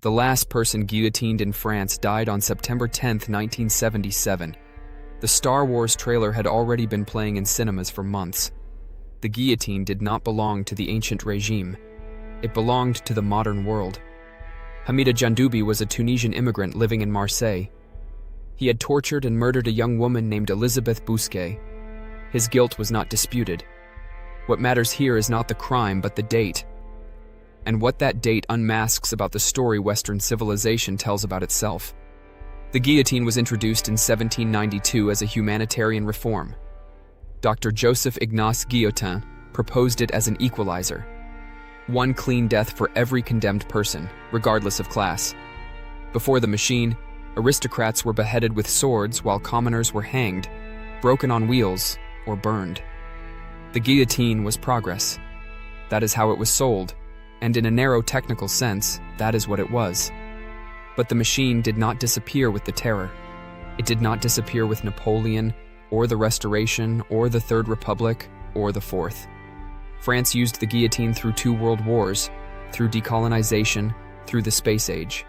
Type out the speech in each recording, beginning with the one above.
The last person guillotined in France died on September 10, 1977. The Star Wars trailer had already been playing in cinemas for months. The guillotine did not belong to the ancient regime. It belonged to the modern world. Hamida Jandoubi was a Tunisian immigrant living in Marseille. He had tortured and murdered a young woman named Elisabeth Bousquet. His guilt was not disputed. What matters here is not the crime, but the date. And what that date unmasks about the story Western civilization tells about itself. The guillotine was introduced in 1792 as a humanitarian reform. Dr. Joseph Ignace Guillotine proposed it as an equalizer. One clean death for every condemned person, regardless of class. Before the machine, aristocrats were beheaded with swords while commoners were hanged, broken on wheels, or burned. The guillotine was progress. That is how it was sold, and in a narrow technical sense, that is what it was. But the machine did not disappear with the terror. It did not disappear with Napoleon, or the Restoration, or the Third Republic, or the Fourth. France used the guillotine through 2 world wars, through decolonization, through the space age.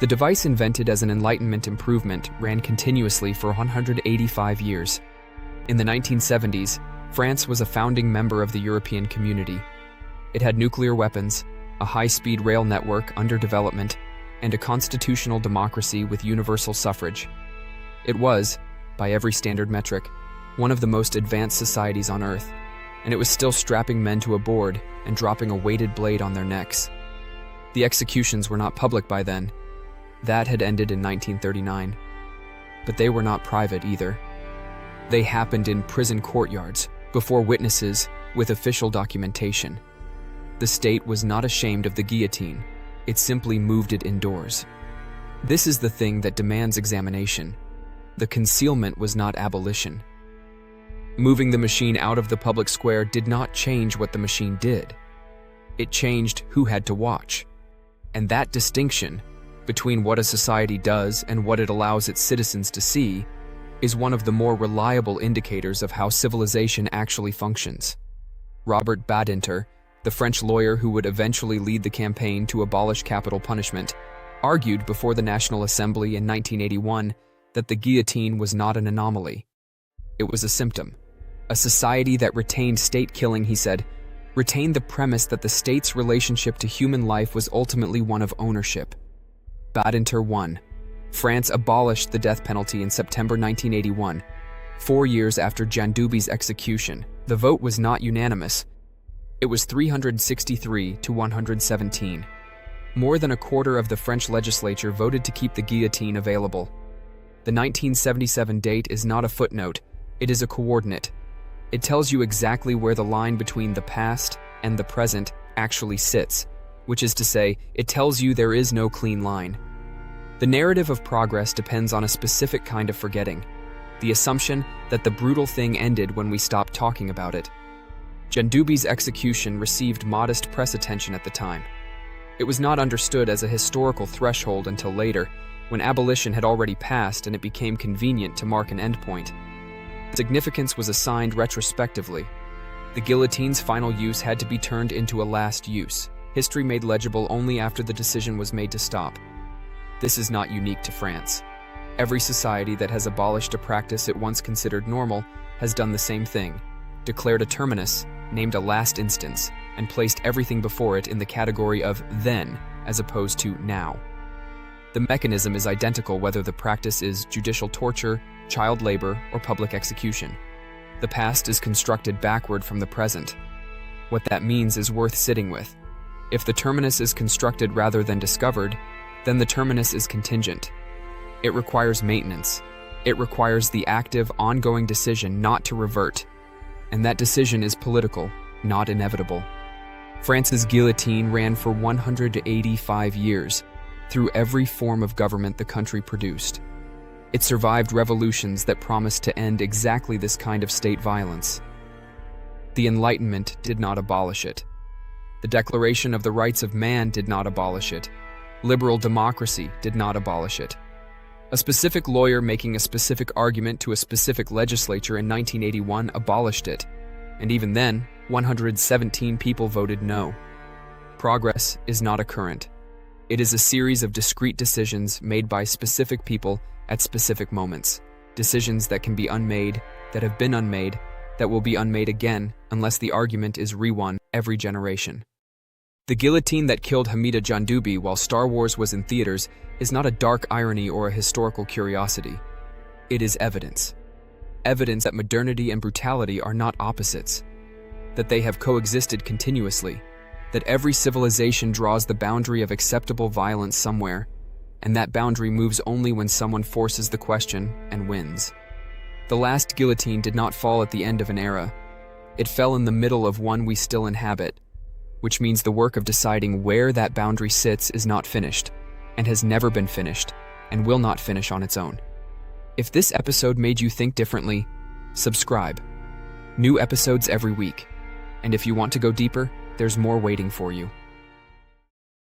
The device, invented as an Enlightenment improvement, ran continuously for 185 years. In the 1970s, France was a founding member of the European community. It had nuclear weapons, a high-speed rail network under development, and a constitutional democracy with universal suffrage. It was, by every standard metric, one of the most advanced societies on Earth, and it was still strapping men to a board and dropping a weighted blade on their necks. The executions were not public by then. That had ended in 1939. But they were not private either. They happened in prison courtyards, before witnesses, with official documentation. The state was not ashamed of the guillotine. It simply moved it indoors. This is the thing that demands examination. The concealment was not abolition. Moving the machine out of the public square did not change what the machine did. It changed who had to watch. And that distinction between what a society does and what it allows its citizens to see is one of the more reliable indicators of how civilization actually functions. Robert Badinter, the French lawyer who would eventually lead the campaign to abolish capital punishment, argued before the National Assembly in 1981 that the guillotine was not an anomaly. It was a symptom. A society that retained state killing, he said, retained the premise that the state's relationship to human life was ultimately one of ownership. Badinter won. France abolished the death penalty in September 1981, 4 years after Jandoubi's execution. The vote was not unanimous. It was 363 to 117. More than a quarter of the French legislature voted to keep the guillotine available. The 1977 date is not a footnote, it is a coordinate. It tells you exactly where the line between the past and the present actually sits, which is to say, it tells you there is no clean line. The narrative of progress depends on a specific kind of forgetting, the assumption that the brutal thing ended when we stopped talking about it. Jandoubi's execution received modest press attention at the time. It was not understood as a historical threshold until later, when abolition had already passed and it became convenient to mark an endpoint. Significance was assigned retrospectively. The guillotine's final use had to be turned into a last use, history made legible only after the decision was made to stop. This is not unique to France. Every society that has abolished a practice it once considered normal has done the same thing, declared a terminus, named a last instance, and placed everything before it in the category of then as opposed to now. The mechanism is identical whether the practice is judicial torture, child labor, or public execution. The past is constructed backward from the present. What that means is worth sitting with. If the terminus is constructed rather than discovered, then the terminus is contingent. It requires maintenance. It requires the active, ongoing decision not to revert. And that decision is political, not inevitable. France's guillotine ran for 185 years, through every form of government the country produced. It survived revolutions that promised to end exactly this kind of state violence. The Enlightenment did not abolish it. The Declaration of the Rights of Man did not abolish it. Liberal democracy did not abolish it. A specific lawyer making a specific argument to a specific legislature in 1981 abolished it, and even then, 117 people voted no. Progress is not a current. It is a series of discrete decisions made by specific people at specific moments. Decisions that can be unmade, that have been unmade, that will be unmade again unless the argument is re-won every generation. The guillotine that killed Hamida Jandoubi while Star Wars was in theaters is not a dark irony or a historical curiosity. It is evidence. Evidence that modernity and brutality are not opposites, that they have coexisted continuously, that every civilization draws the boundary of acceptable violence somewhere, and that boundary moves only when someone forces the question and wins. The last guillotine did not fall at the end of an era. It fell in the middle of one we still inhabit, which means the work of deciding where that boundary sits is not finished, and has never been finished, and will not finish on its own. If this episode made you think differently, subscribe. New episodes every week. And if you want to go deeper, there's more waiting for you.